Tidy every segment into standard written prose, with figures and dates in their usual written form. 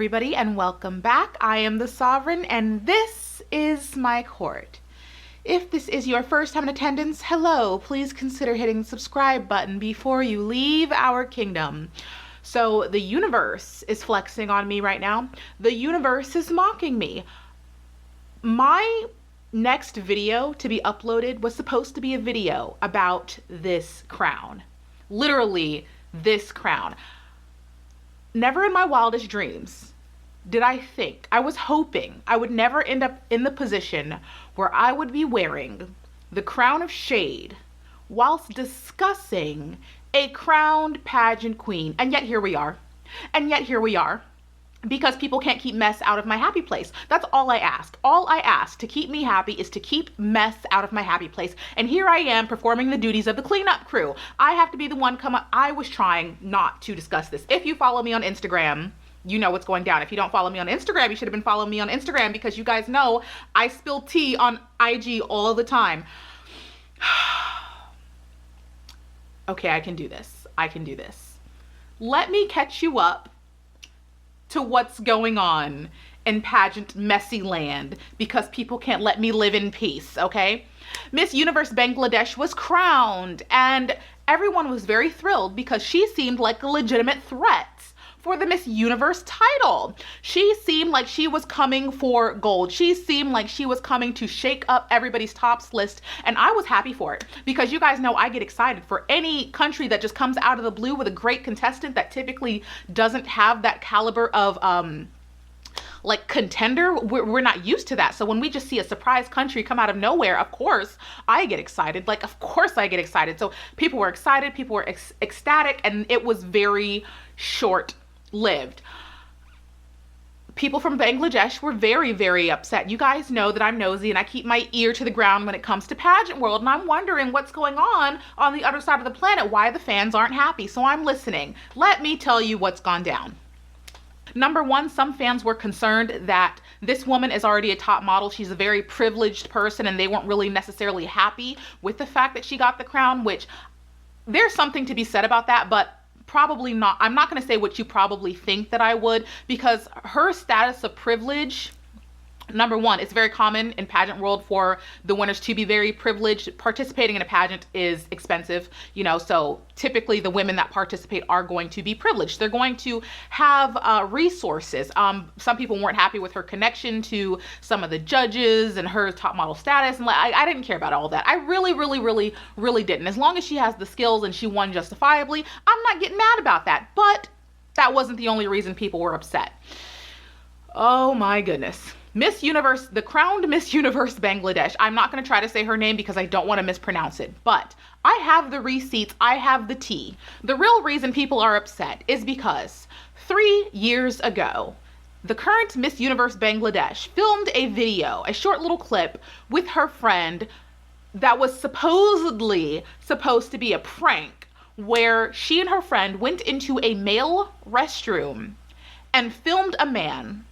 everybody, and welcome back. I am the Sovereign, and this is my court. If this is your first time in attendance, hello. Please consider hitting the subscribe button before you leave our kingdom. So the universe is flexing on me right now. The universe is mocking me. My next video to be uploaded was supposed to be a video about this crown. Literally, this crown. Never in my wildest dreams did I think, I was hoping I would never end up in the position where I would be wearing the crown of shade whilst discussing a crowned pageant queen. And yet here we are. And yet here we are. Because people can't keep mess out of my happy place. That's all I ask. All I ask to keep me happy is to keep mess out of my happy place. And here I am performing the duties of the cleanup crew. I have to be the one come up. I was trying not to discuss this. If you follow me on Instagram, you know what's going down. If you don't follow me on Instagram, you should have been following me on Instagram, because you guys know I spill tea on IG all the time. Okay, I can do this. I can do this. Let me catch you up to what's going on in pageant messy land, because people can't let me live in peace, okay? Miss Universe Bangladesh was crowned, and everyone was very thrilled because she seemed like a legitimate threat for the Miss Universe title. She seemed like she was coming for gold. She seemed like she was coming to shake up everybody's tops list, and I was happy for it, because you guys know I get excited for any country that just comes out of the blue with a great contestant that typically doesn't have that caliber of like contender. We're not used to that. So when we just see a surprise country come out of nowhere, of course I get excited. Like, of course I get excited. So people were excited, people were ecstatic, and it was very short-lived. People from Bangladesh were very, very upset. You guys know that I'm nosy and I keep my ear to the ground when it comes to pageant world, and I'm wondering what's going on the other side of the planet, why the fans aren't happy. So I'm listening. Let me tell you what's gone down. Number one, some fans were concerned that this woman is already a top model. She's a very privileged person, and they weren't really necessarily happy with the fact that she got the crown, which there's something to be said about that, but probably not. I'm not going to say what you probably think that I would, because her status of privilege, number one, it's very common in pageant world for the winners to be very privileged. Participating in a pageant is expensive, you know, so typically the women that participate are going to be privileged. They're going to have resources. Some people weren't happy with her connection to some of the judges and her top model status, and I didn't care about all that. I really didn't. As long as she has the skills and she won justifiably, I'm not getting mad about that. But that wasn't the only reason people were upset. Oh my goodness. Miss Universe, the crowned Miss Universe Bangladesh. I'm not going to try to say her name because I don't want to mispronounce it, but I have the receipts, I have the tea. The real reason people are upset is because 3 years ago, the current Miss Universe Bangladesh filmed a video, a short little clip with her friend that was supposedly supposed to be a prank, where she and her friend went into a male restroom and filmed a man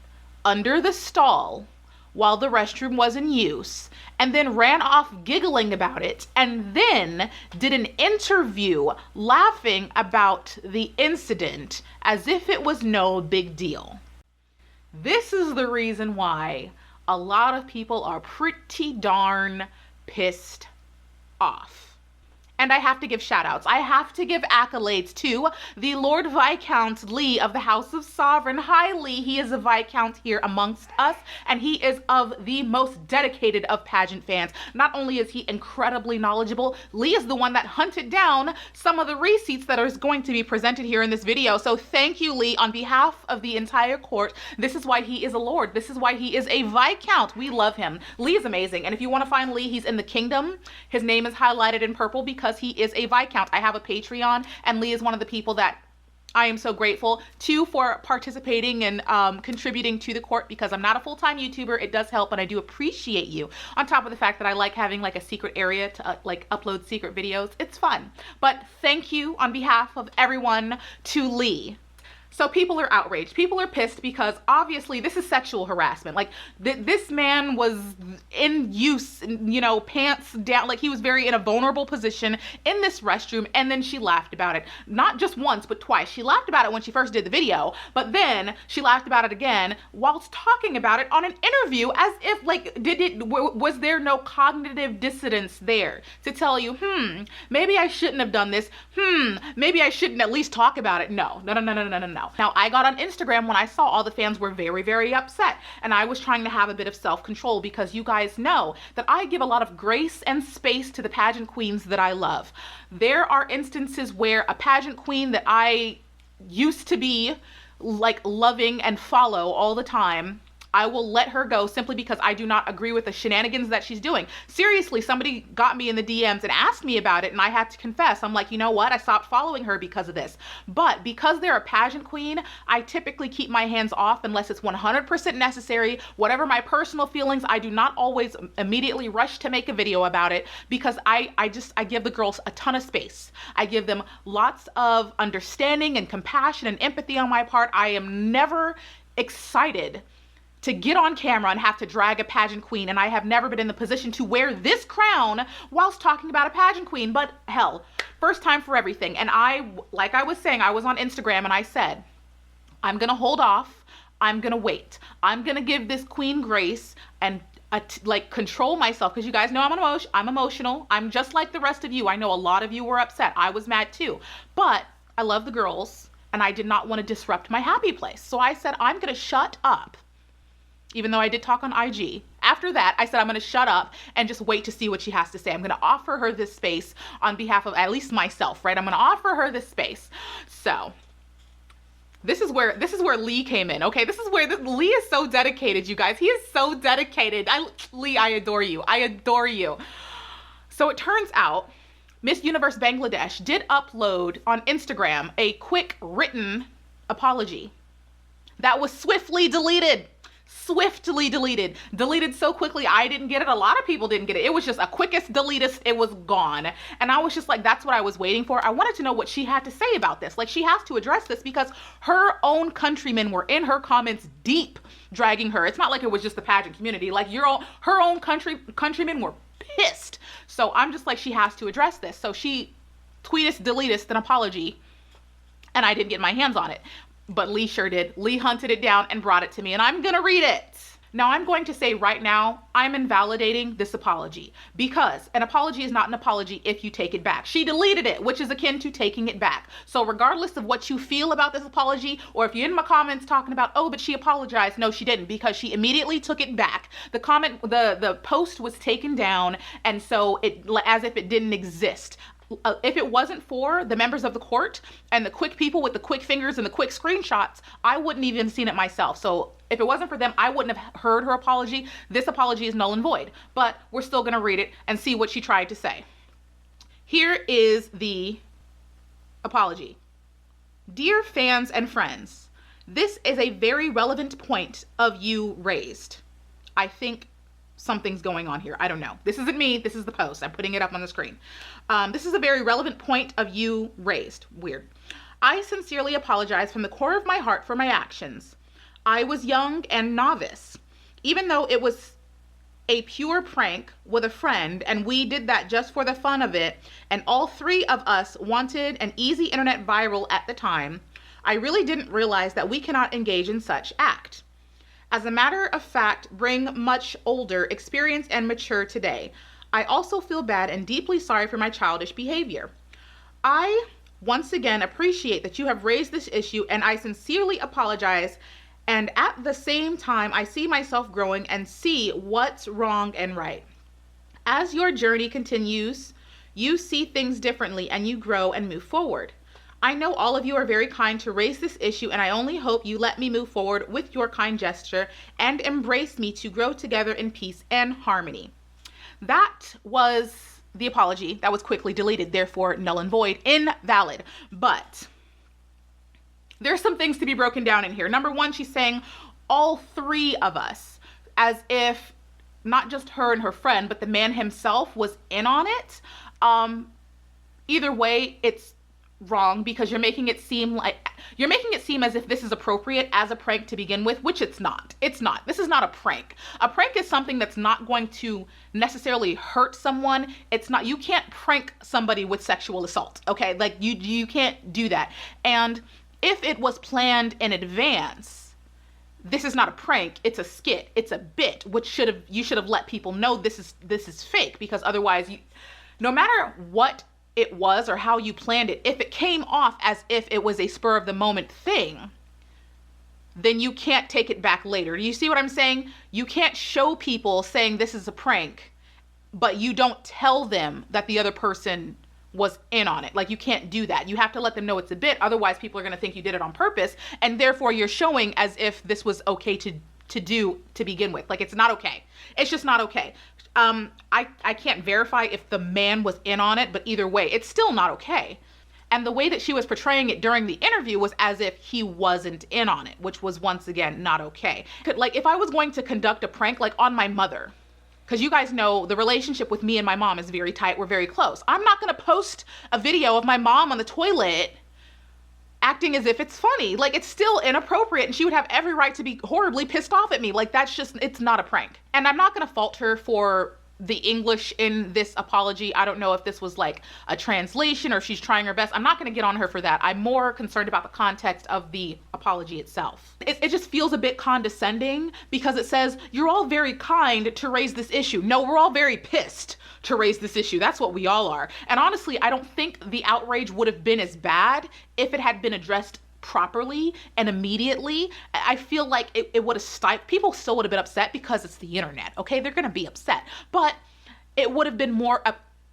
under the stall while the restroom was in use, and then ran off giggling about it, and then did an interview laughing about the incident as if it was no big deal. This is the reason why a lot of people are pretty darn pissed off. And I have to give shout outs. I have to give accolades to the Lord Viscount Lee of the House of Sovereign. Hi, Lee. He is a Viscount here amongst us, and he is of the most dedicated of pageant fans. Not only is he incredibly knowledgeable, Lee is the one that hunted down some of the receipts that are going to be presented here in this video. So thank you, Lee, on behalf of the entire court. This is why he is a Lord. This is why he is a Viscount. We love him. Lee is amazing. And if you want to find Lee, he's in the kingdom. His name is highlighted in purple because he is a Viscount. I have a Patreon, and Lee is one of the people that I am so grateful to for participating and contributing to the court, because I'm not a full-time YouTuber. It does help, and I do appreciate you. On top of the fact that I like having like a secret area to like upload secret videos. It's fun. But thank you on behalf of everyone to Lee. So people are outraged. People are pissed because obviously this is sexual harassment. Like this man was in use, you know, pants down, like he was very in a vulnerable position in this restroom, and then she laughed about it. Not just once, but twice. She laughed about it when she first did the video, but then she laughed about it again whilst talking about it on an interview, as if like, was there no cognitive dissonance there to tell you, maybe I shouldn't have done this. Maybe I shouldn't at least talk about it. No. Now, I got on Instagram when I saw all the fans were very, very upset, and I was trying to have a bit of self-control because you guys know that I give a lot of grace and space to the pageant queens that I love. There are instances where a pageant queen that I used to be like loving and follow all the time, I will let her go simply because I do not agree with the shenanigans that she's doing. Seriously, somebody got me in the DMs and asked me about it, and I had to confess. I'm like, you know what? I stopped following her because of this. But because they're a pageant queen, I typically keep my hands off unless it's 100% necessary. Whatever my personal feelings, I do not always immediately rush to make a video about it because I give the girls a ton of space. I give them lots of understanding and compassion and empathy on my part. I am never excited to get on camera and have to drag a pageant queen, and I have never been in the position to wear this crown whilst talking about a pageant queen, but hell, first time for everything. And like I was saying, I was on Instagram and I said, I'm gonna hold off, I'm gonna wait, I'm gonna give this queen grace and like control myself, because you guys know I'm emotional. I'm just like the rest of you. I know a lot of you were upset. I was mad too, but I love the girls and I did not want to disrupt my happy place. So I said, I'm gonna shut up. Even though I did talk on IG. After that, I said I'm gonna shut up and just wait to see what she has to say. I'm gonna offer her this space on behalf of at least myself, right? I'm gonna offer her this space. So this is where Lee came in, okay? This is where Lee is so dedicated, you guys. He is so dedicated. Lee, I adore you. I adore you. So it turns out Miss Universe Bangladesh did upload on Instagram a quick written apology that was swiftly deleted. Deleted so quickly I didn't get it. A lot of people didn't get it. It was just a quickest deletest. It was gone. And I was just like, that's what I was waiting for. I wanted to know what she had to say about this. Like, she has to address this because her own countrymen were in her comments deep dragging her. It's not like it was just the pageant community. Like, her own countrymen were pissed. So I'm just like, she has to address this. So she deleted an apology, and I didn't get my hands on it. But Lee sure did. Lee hunted it down and brought it to me, and I'm gonna read it. Now, I'm going to say right now, I'm invalidating this apology because an apology is not an apology if you take it back. She deleted it, which is akin to taking it back. So regardless of what you feel about this apology, or if you're in my comments talking about, oh, but she apologized. No, she didn't, because she immediately took it back. The post was taken down, and so as if it didn't exist. If it wasn't for the members of the court and the quick people with the quick fingers and the quick screenshots, I wouldn't even seen it myself. So if it wasn't for them, I wouldn't have heard her apology. This apology is null and void, but we're still gonna read it and see what she tried to say. Here is the apology. Dear fans and friends, this is a very relevant point of you raised. I think something's going on here. I don't know. This isn't me. This is the post. I'm putting it up on the screen. This is a very relevant point of you raised. Weird. I sincerely apologize from the core of my heart for my actions. I was young and novice. Even though it was a pure prank with a friend and we did that just for the fun of it, and all three of us wanted an easy internet viral at the time, I really didn't realize that we cannot engage in such act. As a matter of fact, bring much older experience and mature today. I also feel bad and deeply sorry for my childish behavior. I once again appreciate that you have raised this issue, and I sincerely apologize. And at the same time, I see myself growing and see what's wrong and right. As your journey continues, you see things differently and you grow and move forward. I know all of you are very kind to raise this issue, and I only hope you let me move forward with your kind gesture and embrace me to grow together in peace and harmony. That was the apology that was quickly deleted, therefore null and void, invalid. But there's some things to be broken down in here. Number one, she's saying all three of us, as if not just her and her friend, but the man himself was in on it. Either way, it's wrong because you're making it seem as if this is appropriate as a prank to begin with, which it's not. It's not. This is not a prank. A prank is something that's not going to necessarily hurt someone. It's not, you can't prank somebody with sexual assault, okay? Like you can't do that. And if it was planned in advance, this is not a prank, it's a skit, it's a bit, which you should have let people know this is fake, because otherwise no matter what it was or how you planned it, if it came off as if it was a spur of the moment thing, then you can't take it back later. Do you see what I'm saying? You can't show people saying this is a prank, but you don't tell them that the other person was in on it. Like, you can't do that. You have to let them know it's a bit. Otherwise, people are going to think you did it on purpose, and therefore you're showing as if this was okay to do to begin with. Like, it's not okay. It's just not okay. I can't verify if the man was in on it, but either way, it's still not okay. And the way that she was portraying it during the interview was as if he wasn't in on it, which was, once again, not okay. Like, if I was going to conduct a prank, like on my mother, because you guys know the relationship with me and my mom is very tight, we're very close. I'm not going to post a video of my mom on the toilet acting as if it's funny. Like, it's still inappropriate, and she would have every right to be horribly pissed off at me. Like, it's not a prank. And I'm not going to fault her for the English in this apology. I don't know if this was like a translation or if she's trying her best. I'm not going to get on her for that. I'm more concerned about the context of the apology itself. It just feels a bit condescending because it says, you're all very kind to raise this issue. No, we're all very pissed to raise this issue. That's what we all are. And honestly, I don't think the outrage would have been as bad if it had been addressed properly and immediately. I feel like it would have stifled, people still would have been upset because it's the internet, okay? They're gonna be upset, but it would have been more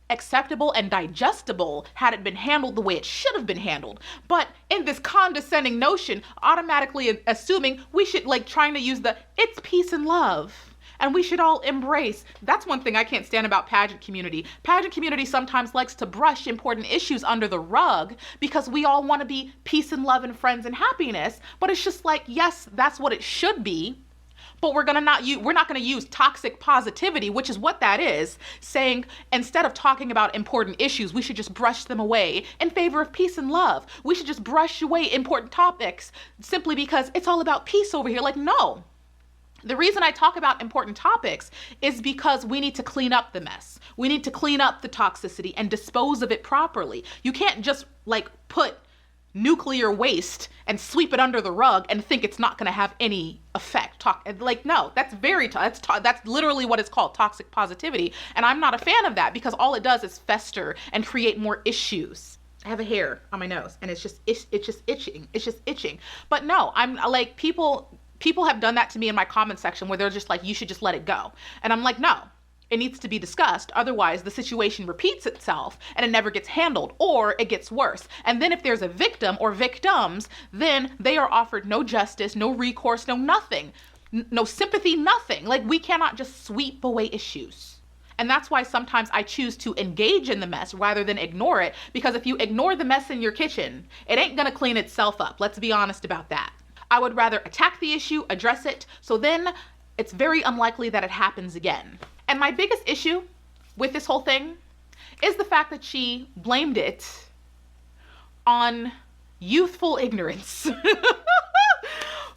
acceptable and digestible had it been handled the way it should have been handled. But in this condescending notion, automatically assuming we should, like, trying to use it's peace and love, and we should all embrace. That's one thing I can't stand about pageant community. Pageant community sometimes likes to brush important issues under the rug because we all want to be peace and love and friends and happiness. But it's just like, yes, that's what it should be. But we're not going to use toxic positivity, which is what that is, saying instead of talking about important issues, we should just brush them away in favor of peace and love. We should just brush away important topics simply because it's all about peace over here. Like, no. The reason I talk about important topics is because we need to clean up the mess. We need to clean up the toxicity and dispose of it properly. You can't just like put nuclear waste and sweep it under the rug and think it's not going to have any effect. No, that's that's literally what it's called, toxic positivity. And I'm not a fan of that because all it does is fester and create more issues. I have a hair on my nose and it's just itching. It's just itching. But no, I'm like, people have done that to me in my comment section where they're just like, you should just let it go. And I'm like, no, it needs to be discussed. Otherwise, the situation repeats itself and it never gets handled, or it gets worse. And then if there's a victim or victims, then they are offered no justice, no recourse, no nothing, no sympathy, nothing. Like, we cannot just sweep away issues. And that's why sometimes I choose to engage in the mess rather than ignore it, because if you ignore the mess in your kitchen, it ain't gonna clean itself up. Let's be honest about that. I would rather attack the issue, address it, so then it's very unlikely that it happens again. And my biggest issue with this whole thing is the fact that she blamed it on youthful ignorance.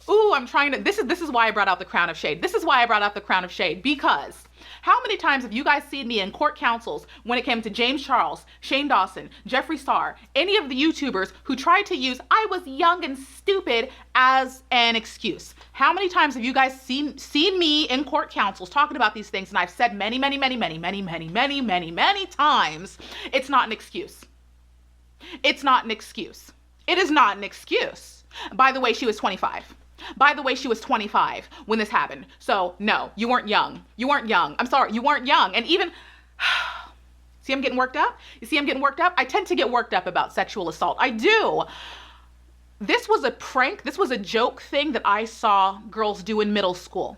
Ooh, this is why I brought out the crown of shade. This is why I brought out the crown of shade, because how many times have you guys seen me in court counsels when it came to James Charles, Shane Dawson, Jeffree Star, any of the YouTubers who tried to use "I was young and stupid" as an excuse? How many times have you guys seen me in court counsels talking about these things? And I've said many times, it's not an excuse. It's not an excuse. It is not an excuse. By the way, she was 25. By the way, she was 25 when this happened. So no, you weren't young. You weren't young. I'm sorry, you weren't young. And even, see, I'm getting worked up? You see, I'm getting worked up? I tend to get worked up about sexual assault. I do. This was a prank. This was a joke thing that I saw girls do in middle school.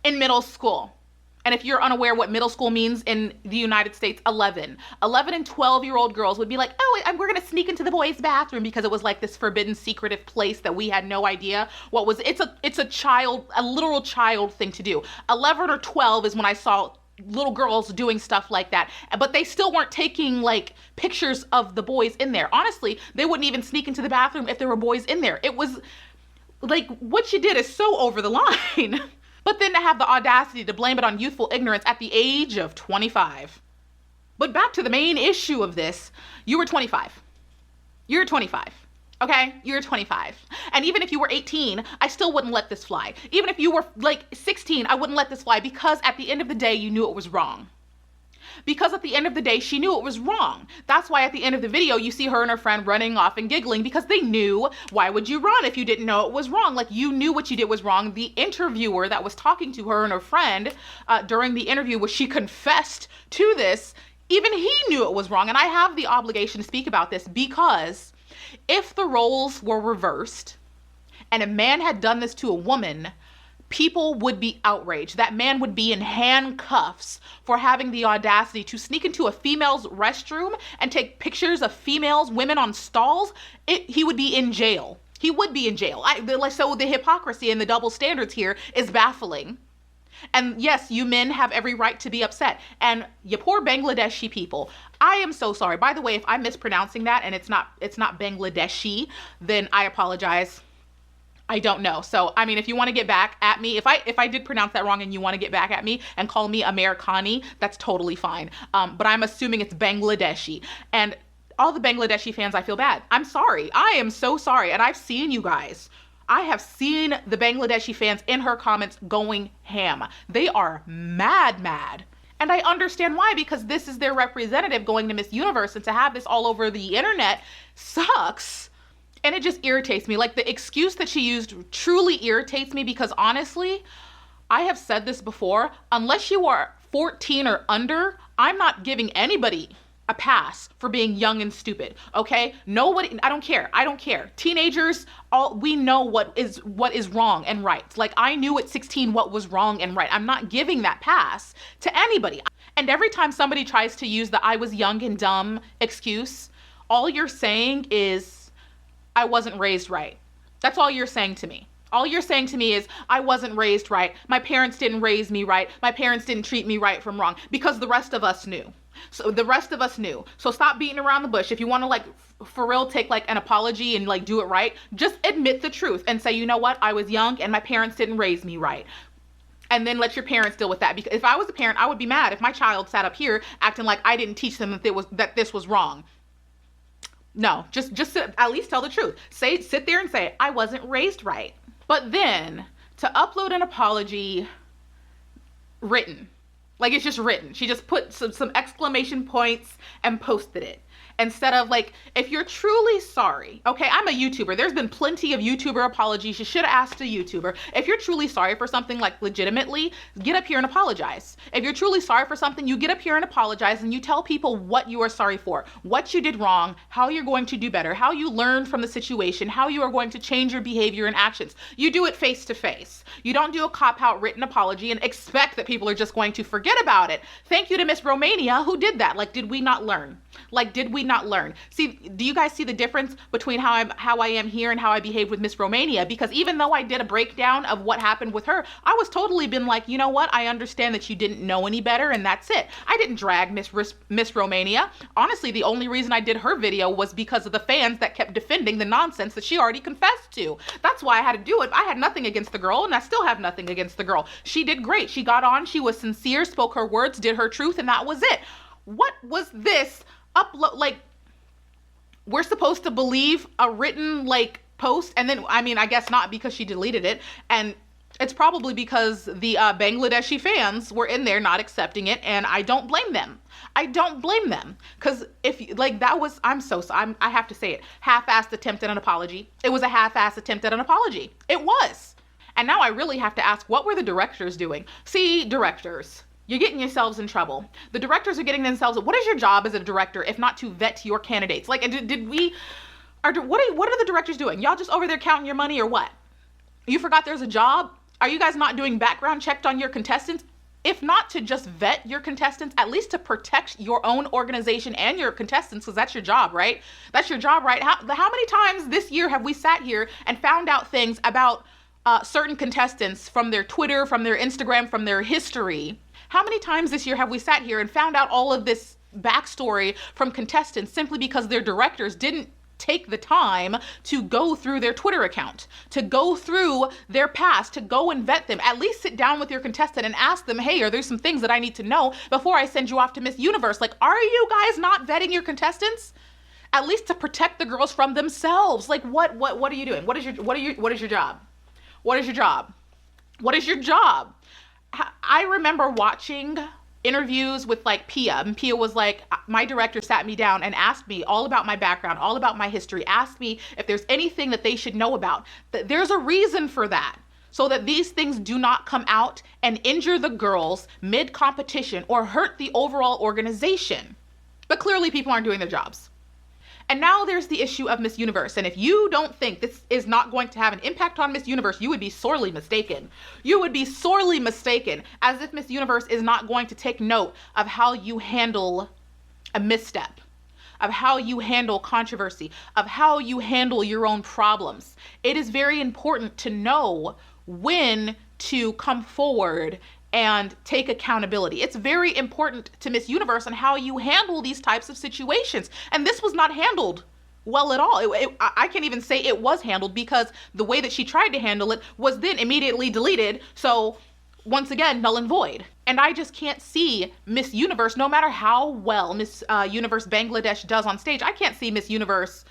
In middle school. And if you're unaware what middle school means in the United States, 11 and 12-year-old girls would be like, oh, we're going to sneak into the boys' bathroom, because it was like this forbidden, secretive place that we had no idea what was. It's a literal child thing to do. 11 or 12 is when I saw little girls doing stuff like that, but they still weren't taking like pictures of the boys in there. Honestly, they wouldn't even sneak into the bathroom if there were boys in there. It was like, what you did is so over the line. But then to have the audacity to blame it on youthful ignorance at the age of 25. But back to the main issue of this, you were 25. You're 25. Okay? You're 25. And even if you were 18, I still wouldn't let this fly. Even if you were like 16, I wouldn't let this fly, because at the end of the day, you knew it was wrong. Because at the end of the day, she knew it was wrong. That's why at the end of the video, you see her and her friend running off and giggling, because they knew. Why would you run if you didn't know it was wrong? Like, you knew what you did was wrong. The interviewer that was talking to her and her friend during the interview, where she confessed to this, even he knew it was wrong. And I have the obligation to speak about this, because if the roles were reversed and a man had done this to a woman, people would be outraged. That man would be in handcuffs for having the audacity to sneak into a female's restroom and take pictures of women on stalls. He would be in jail. He would be in jail. So the hypocrisy and the double standards here is baffling. And yes, you men have every right to be upset. And you poor Bangladeshi people, I am so sorry. By the way, if I'm mispronouncing that and it's not Bangladeshi, then I apologize. I don't know. So, I mean, if you want to get back at me, if I did pronounce that wrong and you want to get back at me and call me Amerikani, that's totally fine. But I'm assuming it's Bangladeshi. And all the Bangladeshi fans, I feel bad. I'm sorry. I am so sorry. And I've seen you guys. I have seen the Bangladeshi fans in her comments going ham. They are mad. And I understand why, because this is their representative going to Miss Universe, and to have this all over the internet sucks. And it just irritates me. Like, the excuse that she used truly irritates me, because honestly, I have said this before, unless you are 14 or under, I'm not giving anybody a pass for being young and stupid, okay? Nobody, I don't care. Teenagers, we know what is wrong and right. Like, I knew at 16 what was wrong and right. I'm not giving that pass to anybody. And every time somebody tries to use the "I was young and dumb" excuse, all you're saying is, I wasn't raised right. That's all you're saying to me. All you're saying to me is, I wasn't raised right. My parents didn't raise me right. My parents didn't treat me right from wrong, because the rest of us knew. So the rest of us knew. So stop beating around the bush. If you want to, like, for real, take like an apology and like do it right, just admit the truth and say, you know what? I was young and my parents didn't raise me right. And then let your parents deal with that. Because if I was a parent, I would be mad if my child sat up here acting like I didn't teach them that this was wrong. No, just at least tell the truth. Sit there and say, I wasn't raised right. But then to upload an apology written, like, it's just written. She just put some exclamation points and posted it. Instead of, like, if you're truly sorry, okay, I'm a YouTuber. There's been plenty of YouTuber apologies. You should have asked a YouTuber. If you're truly sorry for something, like, legitimately, get up here and apologize. If you're truly sorry for something, you get up here and apologize, and you tell people what you are sorry for, what you did wrong, how you're going to do better, how you learned from the situation, how you are going to change your behavior and actions. You do it face to face. You don't do a cop-out written apology and expect that people are just going to forget about it. Thank you to Miss Romania, who did that. Like, did we not learn? Like, did we not learn? See, do you guys see the difference between how I am here and how I behaved with Miss Romania? Because even though I did a breakdown of what happened with her, I was totally been like, you know what? I understand that you didn't know any better, and that's it. I didn't drag Miss Romania. Honestly, the only reason I did her video was because of the fans that kept defending the nonsense that she already confessed to. That's why I had to do it. I had nothing against the girl, and I still have nothing against the girl. She did great. She got on, she was sincere, spoke her words, did her truth, and that was it. What was this upload? Like, we're supposed to believe a written, like, post, and then, I mean, I guess not, because she deleted it, and it's probably because the Bangladeshi fans were in there not accepting it, and I don't blame them. I don't blame them, because if, like, that was, I have to say it, half-assed attempt at an apology. It was a half-assed attempt at an apology. It was. And now I really have to ask, what were the directors doing? See, directors, you're getting yourselves in trouble. The directors are getting themselves, what is your job as a director if not to vet your candidates? Like, what are the directors doing? Y'all just over there counting your money or what? You forgot there's a job? Are you guys not doing background checks on your contestants? If not to just vet your contestants, at least to protect your own organization and your contestants, because that's your job, right? That's your job, right? How many times this year have we sat here and found out things about certain contestants from their Twitter, from their Instagram, from their history, How many times this year have we sat here and found out all of this backstory from contestants simply because their directors didn't take the time to go through their Twitter account, to go through their past, to go and vet them? At least sit down with your contestant and ask them, hey, are there some things that I need to know before I send you off to Miss Universe? Like, are you guys not vetting your contestants? At least to protect the girls from themselves. Like, what are you doing? What is your job? What is your job? What is your job? I remember watching interviews with like Pia, and Pia was like, my director sat me down and asked me all about my background, all about my history, asked me if there's anything that they should know about. That there's a reason for that, so that these things do not come out and injure the girls mid-competition or hurt the overall organization. But clearly people aren't doing their jobs. And now there's the issue of Miss Universe. And if you don't think this is not going to have an impact on Miss Universe, you would be sorely mistaken. You would be sorely mistaken, as if Miss Universe is not going to take note of how you handle a misstep, of how you handle controversy, of how you handle your own problems. It is very important to know when to come forward and take accountability. It's very important to Miss Universe on how you handle these types of situations. And this was not handled well at all. I can't even say it was handled, because the way that she tried to handle it was then immediately deleted. So once again, null and void. And I just can't see Miss Universe, no matter how well Miss Universe Bangladesh does on stage, I can't see Miss Universe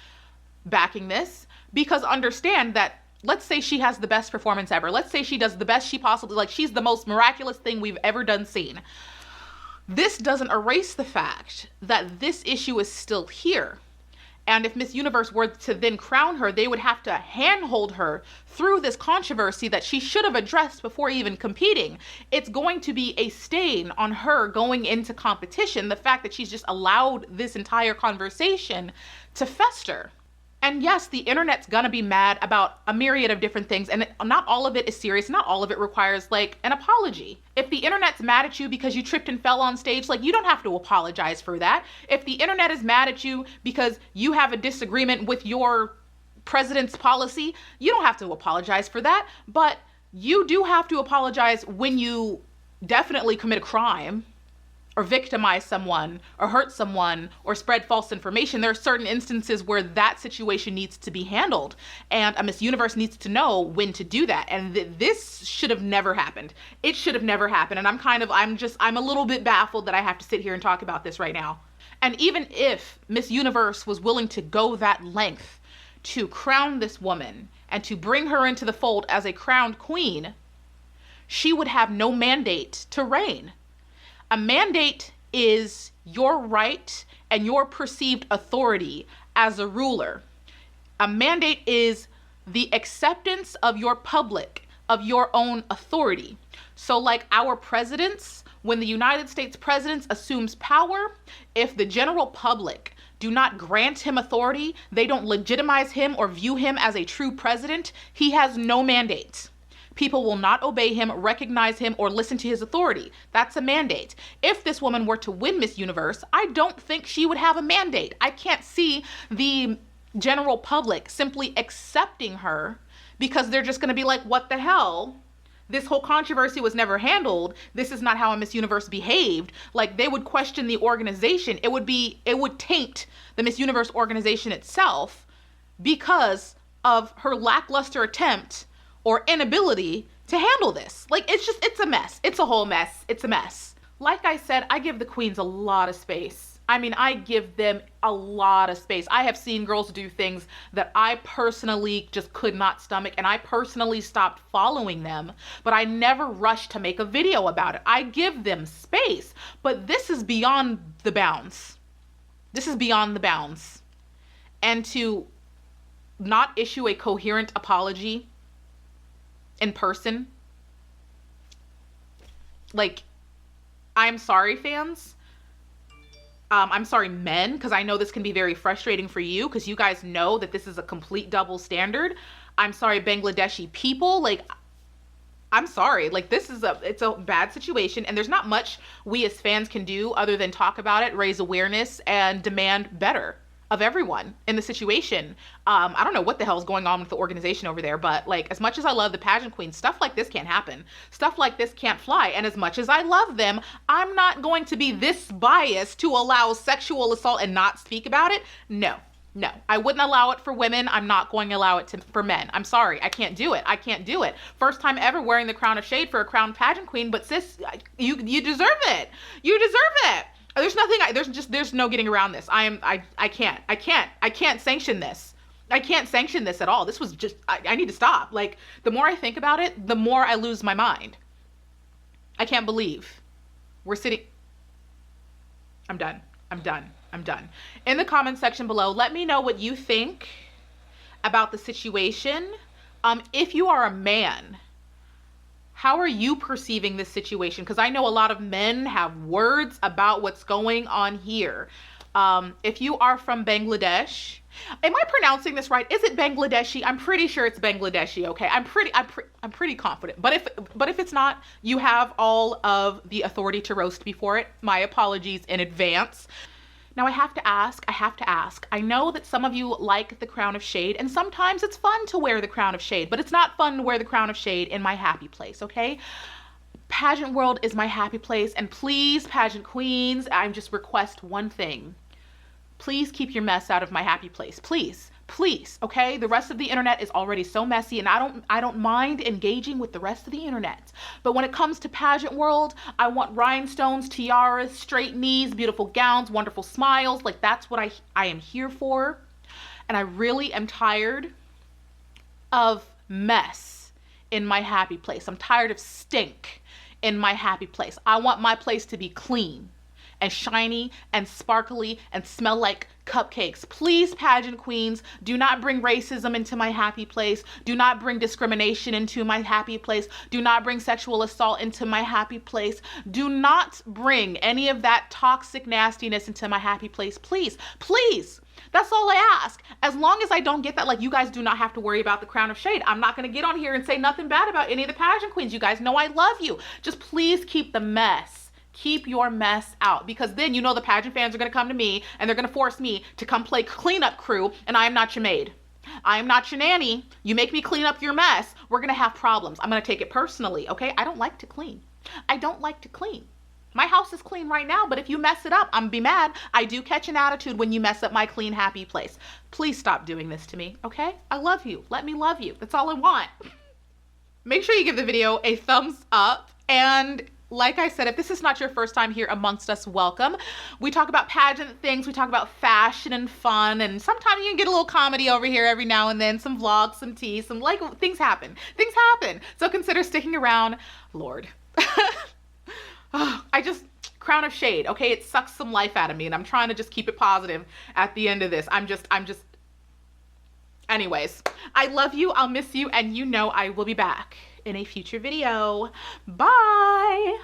backing this, because understand that, let's say she has the best performance ever. Let's say she does the best she possibly, like she's the most miraculous thing we've ever done seen. This doesn't erase the fact that this issue is still here. And if Miss Universe were to then crown her, they would have to handhold her through this controversy that she should have addressed before even competing. It's going to be a stain on her going into competition, the fact that she's just allowed this entire conversation to fester. And yes, the internet's gonna be mad about a myriad of different things, and not all of it is serious. Not all of it requires like an apology. If the internet's mad at you because you tripped and fell on stage, like, you don't have to apologize for that. If the internet is mad at you because you have a disagreement with your president's policy, you don't have to apologize for that. But you do have to apologize when you definitely commit a crime, or victimize someone, or hurt someone, or spread false information. There are certain instances where that situation needs to be handled, and a Miss Universe needs to know when to do that. And this should have never happened. It should have never happened. And I'm a little bit baffled that I have to sit here and talk about this right now. And even if Miss Universe was willing to go that length to crown this woman and to bring her into the fold as a crowned queen, she would have no mandate to reign. A mandate is your right and your perceived authority as a ruler. A mandate is the acceptance of your public, of your own authority. So like our presidents, when the United States president assumes power, if the general public do not grant him authority, they don't legitimize him or view him as a true president, he has no mandate. People will not obey him, recognize him, or listen to his authority. That's a mandate. If this woman were to win Miss Universe, I don't think she would have a mandate. I can't see the general public simply accepting her because they're just going to be like, what the hell? This whole controversy was never handled. This is not how a Miss Universe behaved. Like, they would question the organization. It would taint the Miss Universe organization itself because of her lackluster attempt or inability to handle this. Like, it's a mess. It's a whole mess. It's a mess. Like I said, I give the queens a lot of space. I mean, I give them a lot of space. I have seen girls do things that I personally just could not stomach, and I personally stopped following them, but I never rushed to make a video about it. I give them space, but this is beyond the bounds. This is beyond the bounds. And to not issue a coherent apology in person, like, I'm sorry, fans. I'm sorry, men, because I know this can be very frustrating for you because you guys know that this is a complete double standard. I'm sorry, Bangladeshi people. Like, I'm sorry. Like, it's a bad situation, and there's not much we as fans can do other than talk about it, raise awareness, and demand better. of everyone in the situation. I don't know what the hell's going on with the organization over there, but like, as much as I love the pageant queens, stuff like this can't happen. Stuff like this can't fly. And as much as I love them, I'm not going to be this biased to allow sexual assault and not speak about it. No. No, I wouldn't allow it for women. I'm not going to allow it for men. I'm sorry. I can't do it. I can't do it. First time ever wearing the crown of shade for a crown pageant queen, but sis, you deserve it. You deserve it. There's nothing, there's no getting around this. I can't sanction this. I can't sanction this at all. This was just, I need to stop. Like, the more I think about it, the more I lose my mind. I can't believe we're sitting, I'm done. I'm done. I'm done. In the comment section below, let me know what you think about the situation. If you are a man, how are you perceiving this situation? Because I know a lot of men have words about what's going on here. If you are from Bangladesh, am I pronouncing this right? Is it Bangladeshi? I'm pretty sure it's Bangladeshi. Okay, I'm pretty confident. But if it's not, you have all of the authority to roast me for it. My apologies in advance. Now I have to ask, I know that some of you like the crown of shade, and sometimes it's fun to wear the crown of shade, but it's not fun to wear the crown of shade in my happy place, okay? Pageant world is my happy place, and please, pageant queens, I just request one thing. Please keep your mess out of my happy place, please. Please, okay? The rest of the internet is already so messy, and I don't mind engaging with the rest of the internet. But when it comes to pageant world, I want rhinestones, tiaras, straight knees, beautiful gowns, wonderful smiles. Like, that's what I am here for. And I really am tired of mess in my happy place. I'm tired of stink in my happy place. I want my place to be clean and shiny and sparkly and smell like cupcakes. Please, pageant queens, do not bring racism into my happy place. Do not bring discrimination into my happy place. Do not bring sexual assault into my happy place. Do not bring any of that toxic nastiness into my happy place. Please, please. That's all I ask. As long as I don't get that, like, you guys do not have to worry about the crown of shade. I'm not going to get on here and say nothing bad about any of the pageant queens. You guys know I love you. Just please keep the mess. Keep your mess out, because then you know the pageant fans are going to come to me and they're going to force me to come play cleanup crew, and I am not your maid. I am not your nanny. You make me clean up your mess, we're going to have problems. I'm going to take it personally, okay? I don't like to clean. I don't like to clean. My house is clean right now, but if you mess it up, I'm going to be mad. I do catch an attitude when you mess up my clean, happy place. Please stop doing this to me, okay? I love you. Let me love you. That's all I want. Make sure you give the video a thumbs up, and like I said, if this is not your first time here amongst us, welcome. We talk about pageant things, we talk about fashion and fun, and sometimes you can get a little comedy over here every now and then, some vlogs, some tea, some, like, things happen. Things happen. So consider sticking around. Lord. Crown of shade, okay? It sucks some life out of me, and I'm trying to just keep it positive at the end of this. Anyways, I love you, I'll miss you, and you know I will be back in a future video. Bye!